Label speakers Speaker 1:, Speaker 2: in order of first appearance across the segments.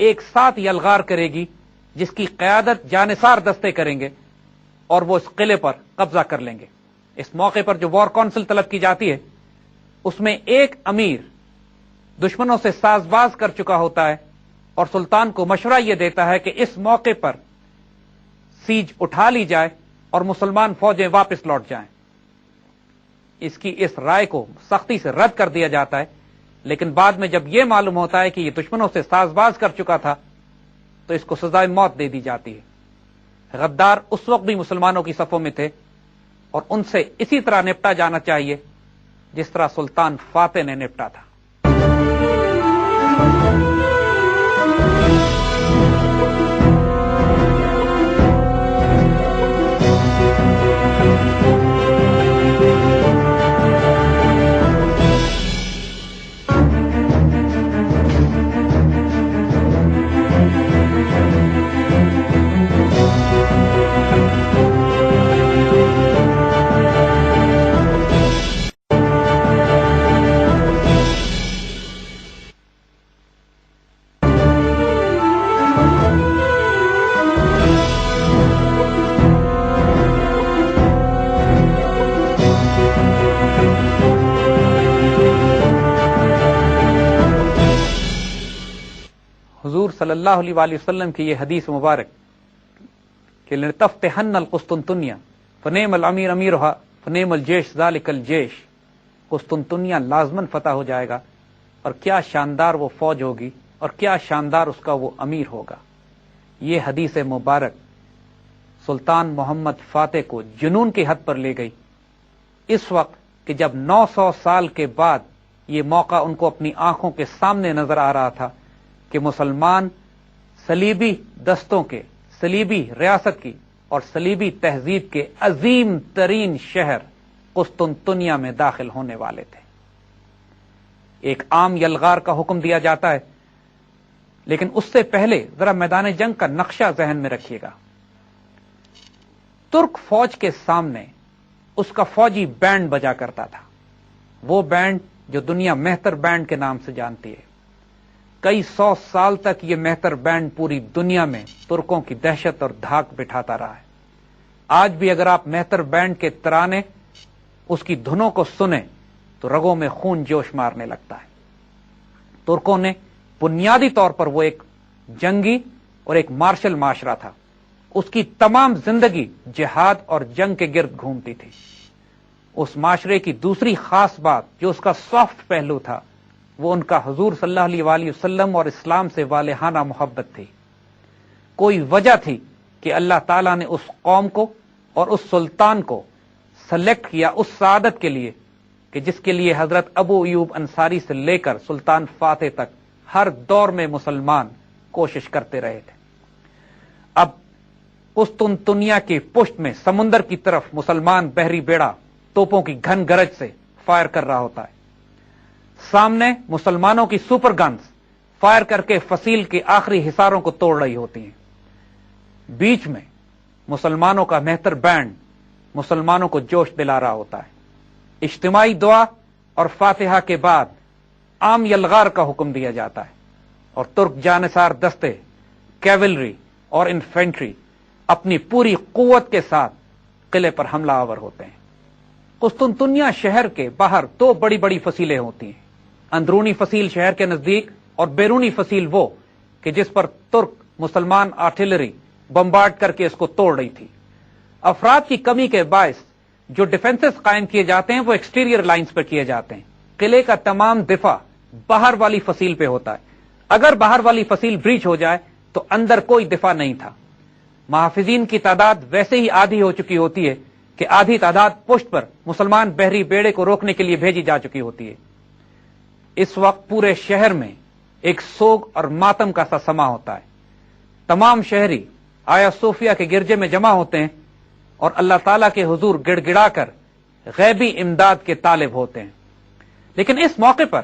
Speaker 1: ایک ساتھ یلغار کرے گی جس کی قیادت جانثار دستے کریں گے اور وہ اس قلعے پر قبضہ کر لیں گے۔ اس موقع پر جو وار کونسل طلب کی جاتی ہے اس میں ایک امیر دشمنوں سے ساز باز کر چکا ہوتا ہے اور سلطان کو مشورہ یہ دیتا ہے کہ اس موقع پر سیج اٹھا لی جائے اور مسلمان فوجیں واپس لوٹ جائیں۔ اس رائے کو سختی سے رد کر دیا جاتا ہے، لیکن بعد میں جب یہ معلوم ہوتا ہے کہ یہ دشمنوں سے ساز باز کر چکا تھا تو اس کو سزائے موت دے دی جاتی ہے۔ غدار اس وقت بھی مسلمانوں کی صفوں میں تھے اور ان سے اسی طرح نپٹا جانا چاہیے جس طرح سلطان فاتح نے نپٹا تھا۔ حضور صلی اللہ علیہ وآلہ وسلم کی یہ حدیث مبارک کہ لنفتحن القسطنطنیہ فنعم الامیر امیرھا فنعم الجیش ذالک الجیش، قسطنطنیہ لازماً فتح ہو جائے گا اور کیا شاندار وہ فوج ہوگی اور کیا شاندار اس کا وہ امیر ہوگا۔ یہ حدیث مبارک سلطان محمد فاتح کو جنون کی حد پر لے گئی، اس وقت کہ جب 900 سال کے بعد یہ موقع ان کو اپنی آنکھوں کے سامنے نظر آ رہا تھا کہ مسلمان صلیبی دستوں کے، صلیبی ریاست کی اور صلیبی تہذیب کے عظیم ترین شہر قسطنطنیہ میں داخل ہونے والے تھے۔ ایک عام یلغار کا حکم دیا جاتا ہے، لیکن اس سے پہلے ذرا میدان جنگ کا نقشہ ذہن میں رکھیے گا۔ ترک فوج کے سامنے اس کا فوجی بینڈ بجا کرتا تھا، وہ بینڈ جو دنیا مہتر بینڈ کے نام سے جانتی ہے۔ کئی 100 سال تک یہ مہتر بینڈ پوری دنیا میں ترکوں کی دہشت اور دھاک بٹھاتا رہا ہے۔ آج بھی اگر آپ مہتر بینڈ کے ترانے، اس کی دھنوں کو سنیں تو رگوں میں خون جوش مارنے لگتا ہے۔ ترکوں نے بنیادی طور پر وہ ایک جنگی اور ایک مارشل معاشرہ تھا، اس کی تمام زندگی جہاد اور جنگ کے گرد گھومتی تھی۔ اس معاشرے کی دوسری خاص بات جو اس کا سافٹ پہلو تھا وہ ان کا حضور صلی اللہ علیہ وآلہ وسلم اور اسلام سے والہانہ محبت تھی۔ کوئی وجہ تھی کہ اللہ تعالیٰ نے اس قوم کو اور اس سلطان کو سلیکٹ کیا اس سعادت کے لیے کہ جس کے لیے حضرت ابو ایوب انصاری سے لے کر سلطان فاتح تک ہر دور میں مسلمان کوشش کرتے رہے تھے۔ اب قسطنطنیہ کی پشت میں سمندر کی طرف مسلمان بحری بیڑا توپوں کی گھن گرج سے فائر کر رہا ہوتا ہے، سامنے مسلمانوں کی سپر گنز فائر کر کے فصیل کے آخری حصاروں کو توڑ رہی ہوتی ہیں، بیچ میں مسلمانوں کا مہتر بینڈ مسلمانوں کو جوش دلا رہا ہوتا ہے۔ اجتماعی دعا اور فاتحہ کے بعد عام یلغار کا حکم دیا جاتا ہے اور ترک جانثار دستے، کیولری اور انفینٹری اپنی پوری قوت کے ساتھ قلعے پر حملہ آور ہوتے ہیں۔ قسطنطنیہ شہر کے باہر دو بڑی بڑی فصیلیں ہوتی ہیں، اندرونی فصیل شہر کے نزدیک اور بیرونی فصیل وہ کہ جس پر ترک مسلمان آرٹلری بمبارڈ کر کے اس کو توڑ رہی تھی۔ افراد کی کمی کے باعث جو ڈیفنسز قائم کیے جاتے ہیں وہ ایکسٹیریئر لائنز پر کیے جاتے ہیں۔ قلعے کا تمام دفاع باہر والی فصیل پہ ہوتا ہے، اگر باہر والی فصیل بریچ ہو جائے تو اندر کوئی دفاع نہیں تھا۔ محافظین کی تعداد ویسے ہی آدھی ہو چکی ہوتی ہے کہ آدھی تعداد پشت پر مسلمان بحری بیڑے کو روکنے کے لیے بھیجی جا چکی ہوتی ہے۔ اس وقت پورے شہر میں ایک سوگ اور ماتم کا سا سما ہوتا ہے۔ تمام شہری آیا صوفیہ کے گرجے میں جمع ہوتے ہیں اور اللہ تعالیٰ کے حضور گڑ گڑا کر غیبی امداد کے طالب ہوتے ہیں۔ لیکن اس موقع پر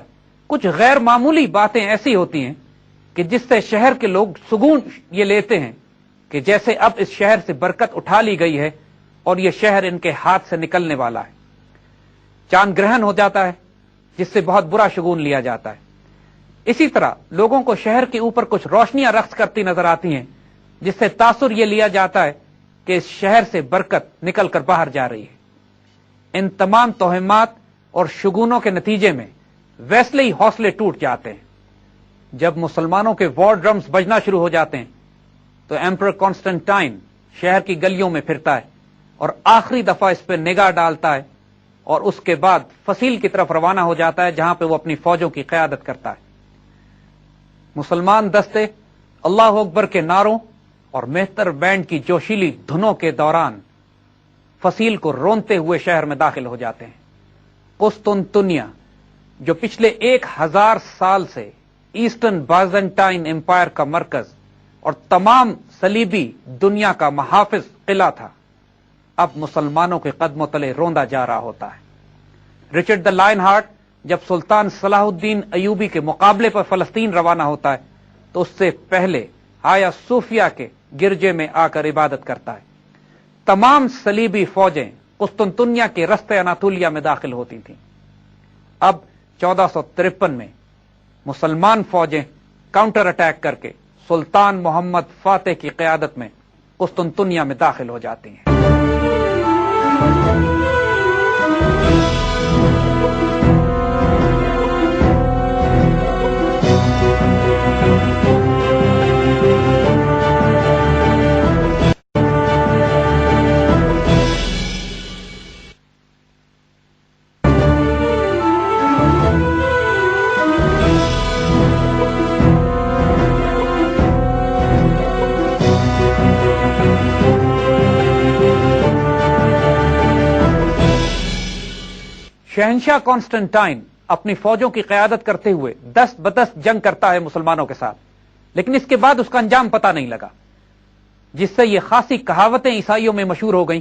Speaker 1: کچھ غیر معمولی باتیں ایسی ہوتی ہیں کہ جس سے شہر کے لوگ سکون یہ لیتے ہیں کہ جیسے اب اس شہر سے برکت اٹھا لی گئی ہے اور یہ شہر ان کے ہاتھ سے نکلنے والا ہے۔ چاند گرہن ہو جاتا ہے جس سے بہت برا شگون لیا جاتا ہے۔ اسی طرح لوگوں کو شہر کے اوپر کچھ روشنیاں رقص کرتی نظر آتی ہیں، جس سے تاثر یہ لیا جاتا ہے کہ اس شہر سے برکت نکل کر باہر جا رہی ہے۔ ان تمام توہمات اور شگونوں کے نتیجے میں ویسے ہی حوصلے ٹوٹ جاتے ہیں۔ جب مسلمانوں کے وار ڈرمز بجنا شروع ہو جاتے ہیں تو ایمپرر کانسٹنٹائن شہر کی گلیوں میں پھرتا ہے اور آخری دفعہ اس پہ نگاہ ڈالتا ہے، اور اس کے بعد فصیل کی طرف روانہ ہو جاتا ہے جہاں پہ وہ اپنی فوجوں کی قیادت کرتا ہے۔ مسلمان دستے اللہ اکبر کے نعروں اور مہتر بینڈ کی جوشیلی دھنوں کے دوران فصیل کو رونتے ہوئے شہر میں داخل ہو جاتے ہیں۔ قسطنطنیہ، جو پچھلے 1000 سال سے ایسٹرن بازنٹائن امپائر کا مرکز اور تمام صلیبی دنیا کا محافظ قلعہ تھا، اب مسلمانوں کے قدموں تلے روندا جا رہا ہوتا ہے۔ رچرڈ دا لائن ہارٹ جب سلطان صلاح الدین ایوبی کے مقابلے پر فلسطین روانہ ہوتا ہے تو اس سے پہلے آیا صوفیہ کے گرجے میں آ کر عبادت کرتا ہے۔ تمام صلیبی فوجیں قسطنطنیہ کے رستے اناطولیہ میں داخل ہوتی تھیں۔ اب 1453 میں مسلمان فوجیں کاؤنٹر اٹیک کر کے سلطان محمد فاتح کی قیادت میں قسطنطنیہ میں داخل ہو جاتی ہیں۔ شہنشاہ کانسٹنٹائن اپنی فوجوں کی قیادت کرتے ہوئے دست بدست جنگ کرتا ہے مسلمانوں کے ساتھ، لیکن اس کے بعد اس کا انجام پتہ نہیں لگا، جس سے یہ خاصی کہاوتیں عیسائیوں میں مشہور ہو گئیں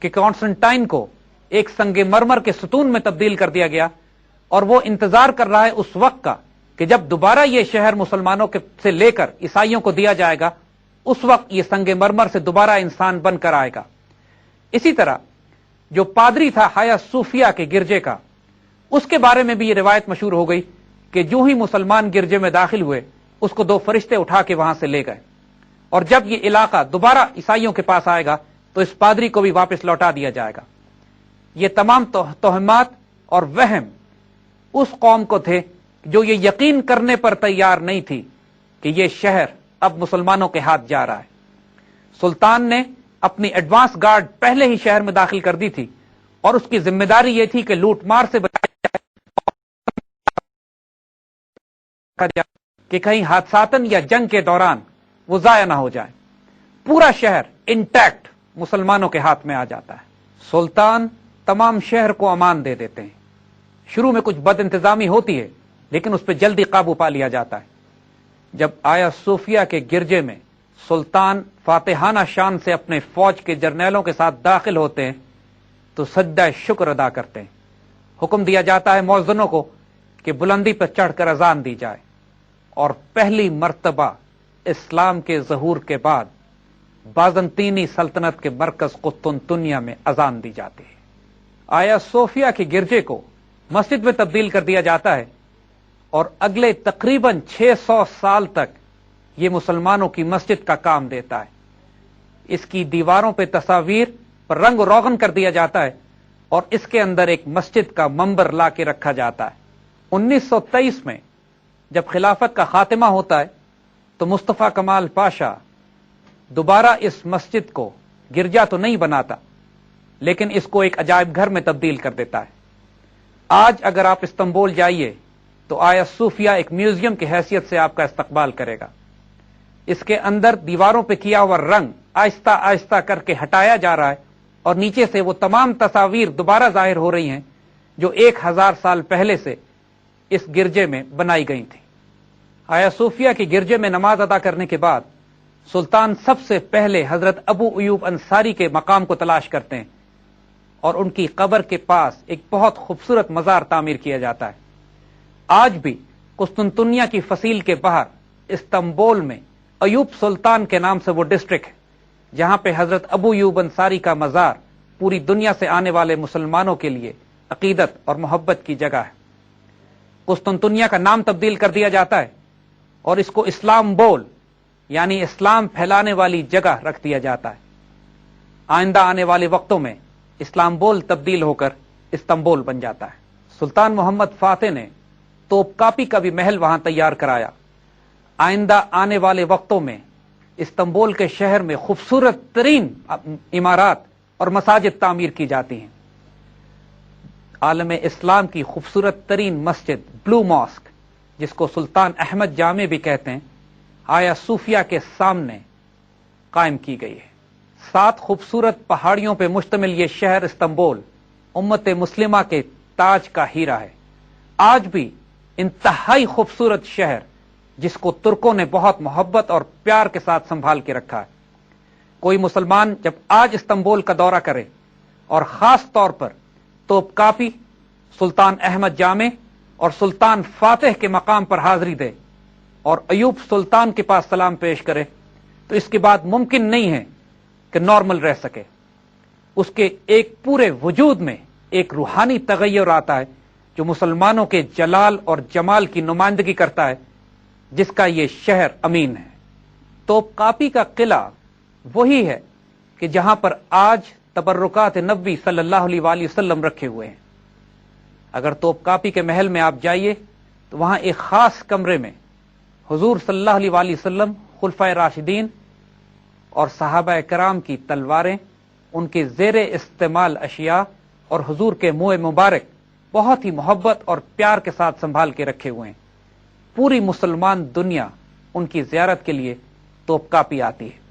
Speaker 1: کہ کانسٹنٹائن کو ایک سنگ مرمر کے ستون میں تبدیل کر دیا گیا، اور وہ انتظار کر رہا ہے اس وقت کا کہ جب دوبارہ یہ شہر مسلمانوں سے لے کر عیسائیوں کو دیا جائے گا، اس وقت یہ سنگ مرمر سے دوبارہ انسان بن کر آئے گا۔ اسی طرح جو پادری تھا ہایا صوفیہ کے گرجے کا، اس کے بارے میں بھی یہ روایت مشہور ہو گئی کہ جو ہی مسلمان گرجے میں داخل ہوئے اس کو 2 فرشتے اٹھا کے وہاں سے لے گئے، اور جب یہ علاقہ دوبارہ عیسائیوں کے پاس آئے گا تو اس پادری کو بھی واپس لوٹا دیا جائے گا۔ یہ تمام توہمات اور وہم اس قوم کو تھے جو یہ یقین کرنے پر تیار نہیں تھی کہ یہ شہر اب مسلمانوں کے ہاتھ جا رہا ہے۔ سلطان نے اپنی ایڈوانس گارڈ پہلے ہی شہر میں داخل کر دی تھی، اور اس کی ذمہ داری یہ تھی کہ لوٹ مار سے بچایا جائے کہ کہیں حادثاتن یا جنگ کے دوران وہ ضائع نہ ہو جائے۔ پورا شہر انٹیکٹ مسلمانوں کے ہاتھ میں آ جاتا ہے۔ سلطان تمام شہر کو امان دے دیتے ہیں۔ شروع میں کچھ بد انتظامی ہوتی ہے، لیکن اس پہ جلدی قابو پا لیا جاتا ہے۔ جب آیا صوفیہ کے گرجے میں سلطان فاتحانہ شان سے اپنے فوج کے جرنیلوں کے ساتھ داخل ہوتے ہیں تو سجدہ شکر ادا کرتے ہیں۔ حکم دیا جاتا ہے مؤذنوں کو کہ بلندی پر چڑھ کر اذان دی جائے، اور پہلی مرتبہ اسلام کے ظہور کے بعد بازنطینی سلطنت کے مرکز قسطنطنیہ میں اذان دی جاتی ہے۔ آیا صوفیہ کے گرجے کو مسجد میں تبدیل کر دیا جاتا ہے، اور اگلے تقریباً 600 سال تک یہ مسلمانوں کی مسجد کا کام دیتا ہے۔ اس کی دیواروں پہ تصاویر پر رنگ و روغن کر دیا جاتا ہے، اور اس کے اندر ایک مسجد کا منبر لا کے رکھا جاتا ہے۔ 1923 میں جب خلافت کا خاتمہ ہوتا ہے تو مصطفیٰ کمال پاشا دوبارہ اس مسجد کو گرجا تو نہیں بناتا، لیکن اس کو ایک عجائب گھر میں تبدیل کر دیتا ہے۔ آج اگر آپ استنبول جائیے تو آیا صوفیہ ایک میوزیم کی حیثیت سے آپ کا استقبال کرے گا۔ اس کے اندر دیواروں پہ کیا ہوا رنگ آہستہ آہستہ کر کے ہٹایا جا رہا ہے، اور نیچے سے وہ تمام تصاویر دوبارہ ظاہر ہو رہی ہیں جو 1000 سال پہلے سے اس گرجے میں بنائی گئی تھی۔ آیا صوفیہ کے گرجے میں نماز ادا کرنے کے بعد سلطان سب سے پہلے حضرت ابو ایوب انصاری کے مقام کو تلاش کرتے ہیں، اور ان کی قبر کے پاس ایک بہت خوبصورت مزار تعمیر کیا جاتا ہے۔ آج بھی قسطنطنیہ کی فصیل کے باہر استنبول میں ایوب سلطان کے نام سے وہ ڈسٹرکٹ ہے جہاں پہ حضرت ابو ایوب انصاری کا مزار پوری دنیا سے آنے والے مسلمانوں کے لیے عقیدت اور محبت کی جگہ ہے۔ قسطنطنیہ کا نام تبدیل کر دیا جاتا ہے اور اس کو اسلامبول یعنی اسلام پھیلانے والی جگہ رکھ دیا جاتا ہے۔ آئندہ آنے والے وقتوں میں اسلامبول تبدیل ہو کر استنبول بن جاتا ہے۔ سلطان محمد فاتح نے توپ کاپی کا بھی محل وہاں تیار کرایا۔ آئندہ آنے والے وقتوں میں استنبول کے شہر میں خوبصورت ترین عمارات اور مساجد تعمیر کی جاتی ہیں۔ عالم اسلام کی خوبصورت ترین مسجد بلو ماسک، جس کو سلطان احمد جامع بھی کہتے ہیں، آیا صوفیہ کے سامنے قائم کی گئی ہے۔ 7 خوبصورت پہاڑیوں پہ مشتمل یہ شہر استنبول امت مسلمہ کے تاج کا ہیرا ہے۔ آج بھی انتہائی خوبصورت شہر جس کو ترکوں نے بہت محبت اور پیار کے ساتھ سنبھال کے رکھا ہے۔ کوئی مسلمان جب آج استنبول کا دورہ کرے اور خاص طور پر توپ کاپی، سلطان احمد جامع اور سلطان فاتح کے مقام پر حاضری دے اور ایوب سلطان کے پاس سلام پیش کرے تو اس کے بعد ممکن نہیں ہے کہ نارمل رہ سکے۔ اس کے ایک پورے وجود میں ایک روحانی تغیر آتا ہے جو مسلمانوں کے جلال اور جمال کی نمائندگی کرتا ہے، جس کا یہ شہر امین ہے۔ توپ کاپی کا قلعہ وہی ہے کہ جہاں پر آج تبرکات نبوی صلی اللہ علیہ وآلہ وسلم رکھے ہوئے ہیں۔ اگر توپ کاپی کے محل میں آپ جائیے تو وہاں ایک خاص کمرے میں حضور صلی اللہ علیہ وآلہ وسلم، خلفائے راشدین اور صحابہ کرام کی تلواریں، ان کے زیر استعمال اشیاء اور حضور کے منہ مبارک بہت ہی محبت اور پیار کے ساتھ سنبھال کے رکھے ہوئے ہیں۔ پوری مسلمان دنیا ان کی زیارت کے لیے توپ کاپی آتی ہے۔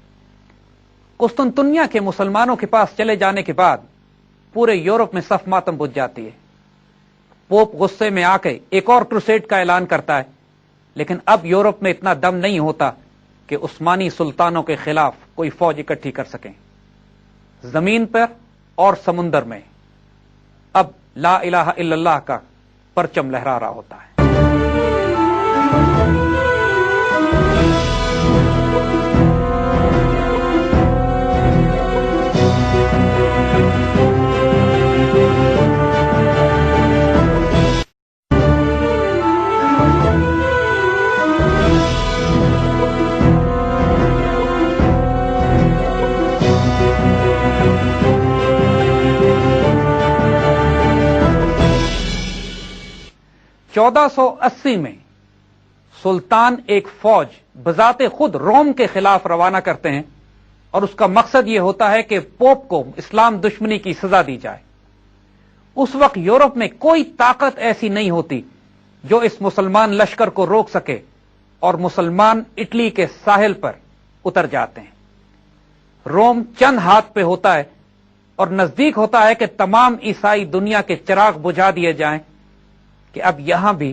Speaker 1: قسطنطنیہ کے مسلمانوں کے پاس چلے جانے کے بعد پورے یورپ میں صف ماتم بجھ جاتی ہے۔ پوپ غصے میں آ کے ایک اور کروسیڈ کا اعلان کرتا ہے، لیکن اب یورپ میں اتنا دم نہیں ہوتا کہ عثمانی سلطانوں کے خلاف کوئی فوج اکٹھی کر سکیں۔ زمین پر اور سمندر میں اب لا الہ الا اللہ کا پرچم لہرا رہا ہوتا ہے۔ چودہ سو 80 میں سلطان ایک فوج بذات خود روم کے خلاف روانہ کرتے ہیں اور اس کا مقصد یہ ہوتا ہے کہ پوپ کو اسلام دشمنی کی سزا دی جائے۔ اس وقت یورپ میں کوئی طاقت ایسی نہیں ہوتی جو اس مسلمان لشکر کو روک سکے اور مسلمان اٹلی کے ساحل پر اتر جاتے ہیں۔ روم چند ہاتھ پہ ہوتا ہے اور نزدیک ہوتا ہے کہ تمام عیسائی دنیا کے چراغ بجھا دیے جائیں کہ اب یہاں بھی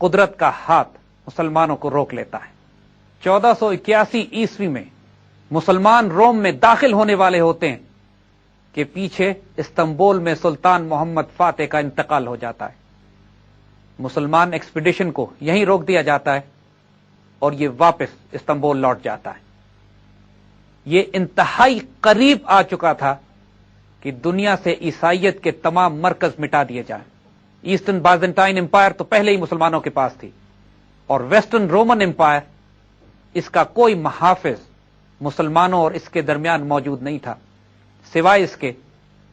Speaker 1: قدرت کا ہاتھ مسلمانوں کو روک لیتا ہے۔ 1481 عیسوی میں مسلمان روم میں داخل ہونے والے ہوتے ہیں کہ پیچھے استنبول میں سلطان محمد فاتح کا انتقال ہو جاتا ہے۔ مسلمان ایکسپیڈیشن کو یہیں روک دیا جاتا ہے اور یہ واپس استنبول لوٹ جاتا ہے۔ یہ انتہائی قریب آ چکا تھا کہ دنیا سے عیسائیت کے تمام مرکز مٹا دیے جائیں۔ ایسٹرن بازنٹائن امپائر تو پہلے ہی مسلمانوں کے پاس تھی، اور ویسٹرن رومن امپائر، اس کا کوئی محافظ مسلمانوں اور اس کے درمیان موجود نہیں تھا، سوائے اس کے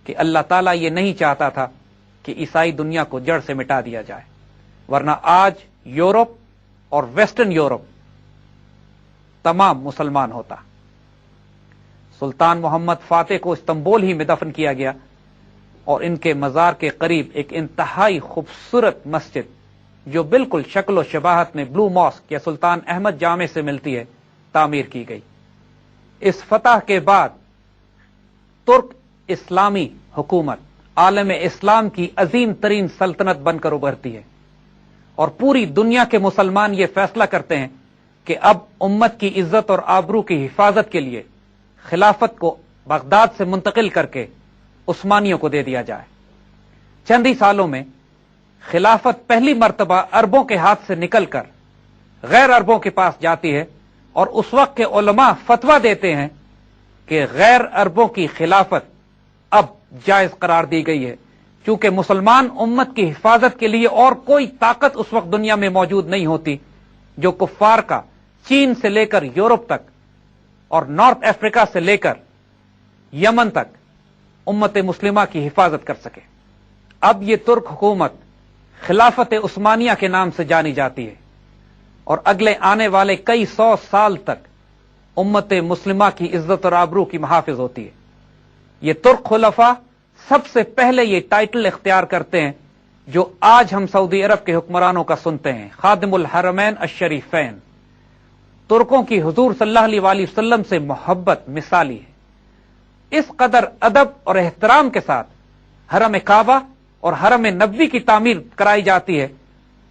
Speaker 1: کہ اللہ تعالیٰ یہ نہیں چاہتا تھا کہ عیسائی دنیا کو جڑ سے مٹا دیا جائے، ورنہ آج یورپ اور ویسٹرن یورپ تمام مسلمان ہوتا۔ سلطان محمد فاتح کو استنبول ہی میں دفن کیا گیا اور ان کے مزار کے قریب ایک انتہائی خوبصورت مسجد جو بالکل شکل و شباہت میں بلو ماسک یا سلطان احمد جامع سے ملتی ہے تعمیر کی گئی۔ اس فتح کے بعد ترک اسلامی حکومت عالم اسلام کی عظیم ترین سلطنت بن کر ابھرتی ہے اور پوری دنیا کے مسلمان یہ فیصلہ کرتے ہیں کہ اب امت کی عزت اور آبرو کی حفاظت کے لیے خلافت کو بغداد سے منتقل کر کے عثمانیوں کو دے دیا جائے۔ چند ہی سالوں میں خلافت پہلی مرتبہ عربوں کے ہاتھ سے نکل کر غیر عربوں کے پاس جاتی ہے اور اس وقت کے علماء فتویٰ دیتے ہیں کہ غیر عربوں کی خلافت اب جائز قرار دی گئی ہے، چونکہ مسلمان امت کی حفاظت کے لیے اور کوئی طاقت اس وقت دنیا میں موجود نہیں ہوتی جو کفار کا چین سے لے کر یورپ تک اور نارتھ افریقہ سے لے کر یمن تک امت مسلمہ کی حفاظت کر سکے۔ اب یہ ترک حکومت خلافت عثمانیہ کے نام سے جانی جاتی ہے اور اگلے آنے والے کئی سو سال تک امت مسلمہ کی عزت اور آبرو کی محافظ ہوتی ہے۔ یہ ترک خلفاء سب سے پہلے یہ ٹائٹل اختیار کرتے ہیں جو آج ہم سعودی عرب کے حکمرانوں کا سنتے ہیں، خادم الحرمین الشریفین۔ ترکوں کی حضور صلی اللہ علیہ وآلہ وسلم سے محبت مثالی ہے۔ اس قدر ادب اور احترام کے ساتھ حرم کعبہ اور حرم نبوی کی تعمیر کرائی جاتی ہے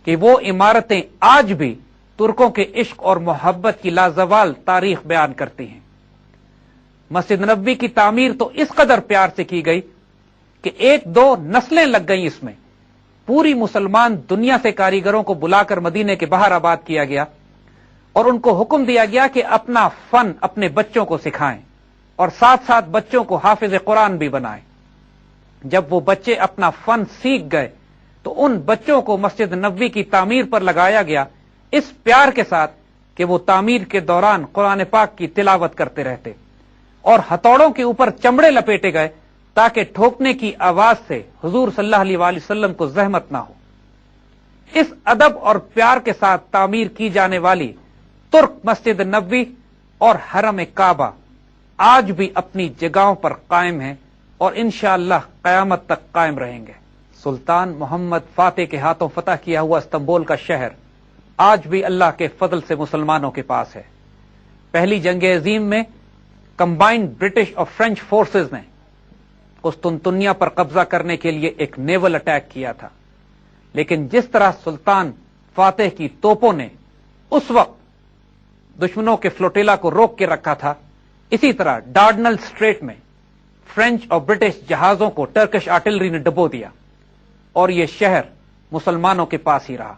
Speaker 1: کہ وہ عمارتیں آج بھی ترکوں کے عشق اور محبت کی لازوال تاریخ بیان کرتی ہیں۔ مسجد نبوی کی تعمیر تو اس قدر پیار سے کی گئی کہ ایک دو نسلیں لگ گئیں اس میں۔ پوری مسلمان دنیا سے کاریگروں کو بلا کر مدینے کے باہر آباد کیا گیا اور ان کو حکم دیا گیا کہ اپنا فن اپنے بچوں کو سکھائیں اور ساتھ ساتھ بچوں کو حافظ قرآن بھی بنائیں۔ جب وہ بچے اپنا فن سیکھ گئے تو ان بچوں کو مسجد نبوی کی تعمیر پر لگایا گیا، اس پیار کے ساتھ کہ وہ تعمیر کے دوران قرآن پاک کی تلاوت کرتے رہتے اور ہتھوڑوں کے اوپر چمڑے لپیٹے گئے تاکہ ٹھوکنے کی آواز سے حضور صلی اللہ علیہ وآلہ وسلم کو زحمت نہ ہو۔ اس ادب اور پیار کے ساتھ تعمیر کی جانے والی ترک مسجد نبوی اور حرم کعبہ آج بھی اپنی جگہوں پر قائم ہیں اور انشاءاللہ قیامت تک قائم رہیں گے۔ سلطان محمد فاتح کے ہاتھوں فتح کیا ہوا استنبول کا شہر آج بھی اللہ کے فضل سے مسلمانوں کے پاس ہے۔ پہلی جنگ عظیم میں کمبائنڈ برٹش اور فرینچ فورسز نے قسطنطنیہ پر قبضہ کرنے کے لیے ایک نیول اٹیک کیا تھا، لیکن جس طرح سلطان فاتح کی توپوں نے اس وقت دشمنوں کے فلوٹیلا کو روک کے رکھا تھا، اسی طرح ڈارڈنل اسٹریٹ میں فرینچ اور برٹش جہازوں کو ٹرکش آرٹلری نے ڈبو دیا اور یہ شہر مسلمانوں کے پاس ہی رہا۔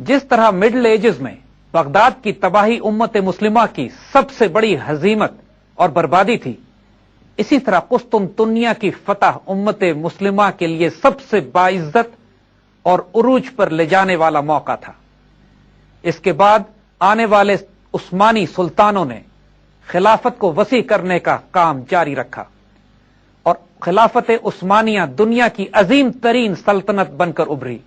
Speaker 1: جس طرح مڈل ایجز میں بغداد کی تباہی امت مسلمہ کی سب سے بڑی ہزیمت اور بربادی تھی، اسی طرح قسطنطنیہ کی فتح امت مسلمہ کے لیے سب سے باعزت اور عروج پر لے جانے والا موقع تھا۔ اس کے بعد آنے والے عثمانی سلطانوں نے خلافت کو وسیع کرنے کا کام جاری رکھا اور خلافت عثمانیہ دنیا کی عظیم ترین سلطنت بن کر ابھری،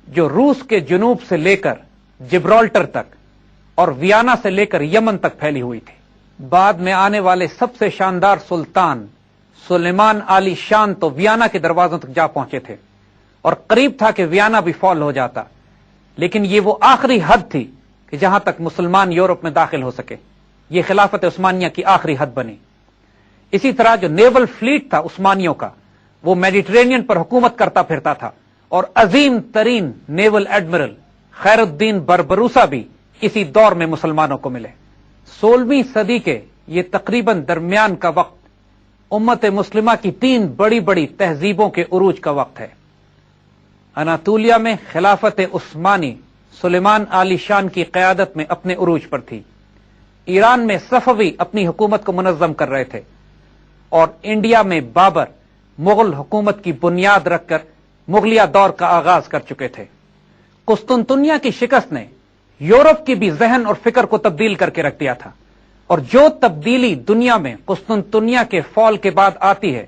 Speaker 1: جو روس کے جنوب سے لے کر جبرالٹر تک اور ویانا سے لے کر یمن تک پھیلی ہوئی تھی۔ بعد میں آنے والے سب سے شاندار سلطان سلیمان علی شان تو ویانا کے دروازوں تک جا پہنچے تھے اور قریب تھا کہ ویانا بھی فال ہو جاتا، لیکن یہ وہ آخری حد تھی کہ جہاں تک مسلمان یورپ میں داخل ہو سکے۔ یہ خلافت عثمانیہ کی آخری حد بنی۔ اسی طرح جو نیول فلیٹ تھا عثمانیوں کا، وہ میڈیٹرینین پر حکومت کرتا پھرتا تھا اور عظیم ترین نیول ایڈمرل خیر الدین بربروسا بھی اسی دور میں مسلمانوں کو ملے۔ 16ویں صدی کے یہ تقریباً درمیان کا وقت امت مسلمہ کی 3 بڑی بڑی تہذیبوں کے عروج کا وقت ہے۔ اناطولیہ میں خلافت عثمانی سلیمان علی شان کی قیادت میں اپنے عروج پر تھی۔ ایران میں صفوی اپنی حکومت کو منظم کر رہے تھے اور انڈیا میں بابر مغل حکومت کی بنیاد رکھ کر مغلیہ دور کا آغاز کر چکے تھے۔ قسطنطنیہ کی شکست نے یورپ کی بھی ذہن اور فکر کو تبدیل کر کے رکھ دیا تھا، اور جو تبدیلی دنیا میں قسطنطنیہ کے فال کے بعد آتی ہے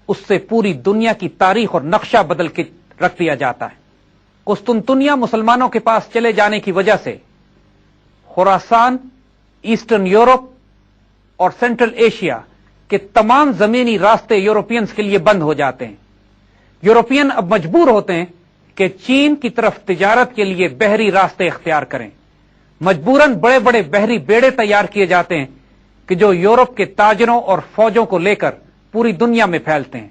Speaker 1: اس سے پوری دنیا کی تاریخ اور نقشہ بدل کے رکھ دیا جاتا ہے۔ قسطنطنیہ مسلمانوں کے پاس چلے جانے کی وجہ سے خراسان، ایسٹرن یورپ اور سینٹرل ایشیا کے تمام زمینی راستے یورپینز کے لیے بند ہو جاتے ہیں۔ یورپین اب مجبور ہوتے ہیں کہ چین کی طرف تجارت کے لیے بحری راستے اختیار کریں۔ مجبوراً بڑے بڑے بحری بیڑے تیار کیے جاتے ہیں کہ جو یورپ کے تاجروں اور فوجوں کو لے کر پوری دنیا میں پھیلتے ہیں۔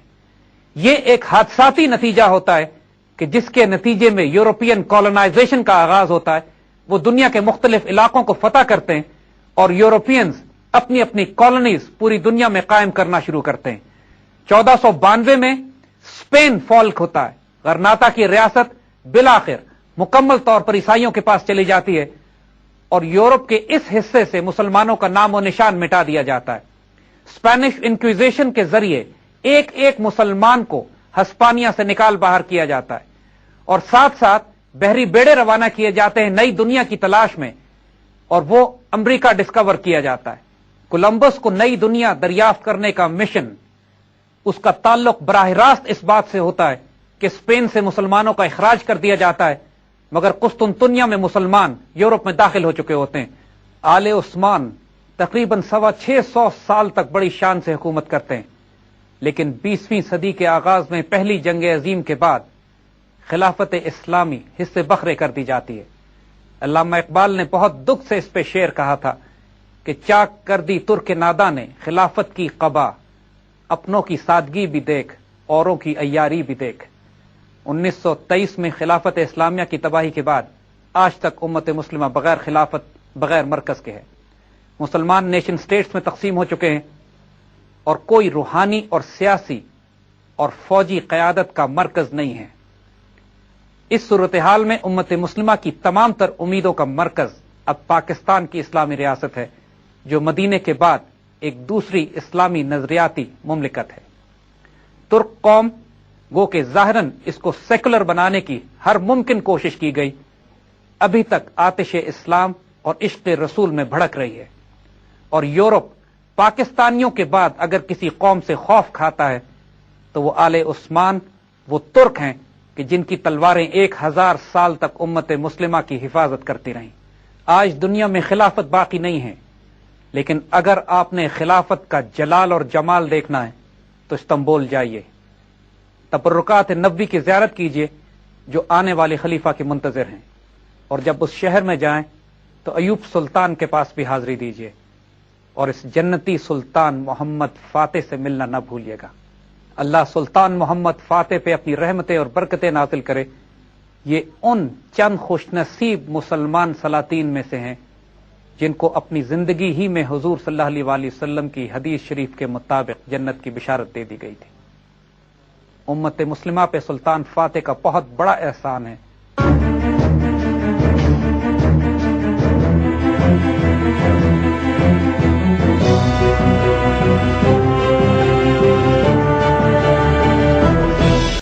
Speaker 1: یہ ایک حادثاتی نتیجہ ہوتا ہے کہ جس کے نتیجے میں یورپین کالونائزیشن کا آغاز ہوتا ہے، وہ دنیا کے مختلف علاقوں کو فتح کرتے ہیں اور یورپینز اپنی اپنی کالونیز پوری دنیا میں قائم کرنا شروع کرتے ہیں۔ 1492 میں اسپین فالک ہوتا ہے، غرناطہ کی ریاست بالآخر مکمل طور پر عیسائیوں کے پاس چلی جاتی ہے اور یورپ کے اس حصے سے مسلمانوں کا نام و نشان مٹا دیا جاتا ہے۔ اسپینش انکویزیشن کے ذریعے ایک ایک مسلمان کو ہسپانیہ سے نکال باہر کیا جاتا ہے اور ساتھ ساتھ بحری بیڑے روانہ کیے جاتے ہیں نئی دنیا کی تلاش میں، اور وہ امریکہ ڈسکور کیا جاتا ہے۔ کولمبس کو نئی دنیا دریافت کرنے کا مشن، اس کا تعلق براہ راست اس بات سے ہوتا ہے کہ اسپین سے مسلمانوں کا اخراج کر دیا جاتا ہے، مگر قسطنطنیہ میں مسلمان یورپ میں داخل ہو چکے ہوتے ہیں۔ آل عثمان تقریباً 650 سال تک بڑی شان سے حکومت کرتے ہیں، لیکن 20ویں صدی کے آغاز میں پہلی جنگ عظیم کے بعد خلافت اسلامی حصے بکھرے کر دی جاتی ہے۔ علامہ اقبال نے بہت دکھ سے اس پہ شعر کہا تھا کہ چاک کر دی ترک نادا نے خلافت کی قبا، اپنوں کی سادگی بھی دیکھ اوروں کی عیاری بھی دیکھ۔ 1923 میں خلافت اسلامیہ کی تباہی کے بعد آج تک امت مسلمہ بغیر خلافت، بغیر مرکز کے ہے۔ مسلمان نیشن سٹیٹس میں تقسیم ہو چکے ہیں اور کوئی روحانی اور سیاسی اور فوجی قیادت کا مرکز نہیں ہے۔ اس صورتحال میں امت مسلمہ کی تمام تر امیدوں کا مرکز اب پاکستان کی اسلامی ریاست ہے، جو مدینے کے بعد ایک دوسری اسلامی نظریاتی مملکت ہے۔ ترک قوم گو کہ ظاہراً اس کو سیکولر بنانے کی ہر ممکن کوشش کی گئی، ابھی تک آتش اسلام اور عشق رسول میں بھڑک رہی ہے، اور یورپ پاکستانیوں کے بعد اگر کسی قوم سے خوف کھاتا ہے تو وہ آل عثمان، وہ ترک ہیں کہ جن کی تلواریں 1000 سال تک امت مسلمہ کی حفاظت کرتی رہیں۔ آج دنیا میں خلافت باقی نہیں ہے، لیکن اگر آپ نے خلافت کا جلال اور جمال دیکھنا ہے تو استنبول جائیے، تبرکات نبوی کی زیارت کیجیے جو آنے والے خلیفہ کے منتظر ہیں، اور جب اس شہر میں جائیں تو ایوب سلطان کے پاس بھی حاضری دیجیے اور اس جنتی سلطان محمد فاتح سے ملنا نہ بھولیے گا۔ اللہ سلطان محمد فاتح پہ اپنی رحمتیں اور برکتیں نازل کرے۔ یہ ان چند خوش نصیب مسلمان سلاطین میں سے ہیں جن کو اپنی زندگی ہی میں حضور صلی اللہ علیہ وآلہ وسلم کی حدیث شریف کے مطابق جنت کی بشارت دے دی گئی تھی۔ امت مسلمہ پہ سلطان فاتح کا بہت بڑا احسان ہے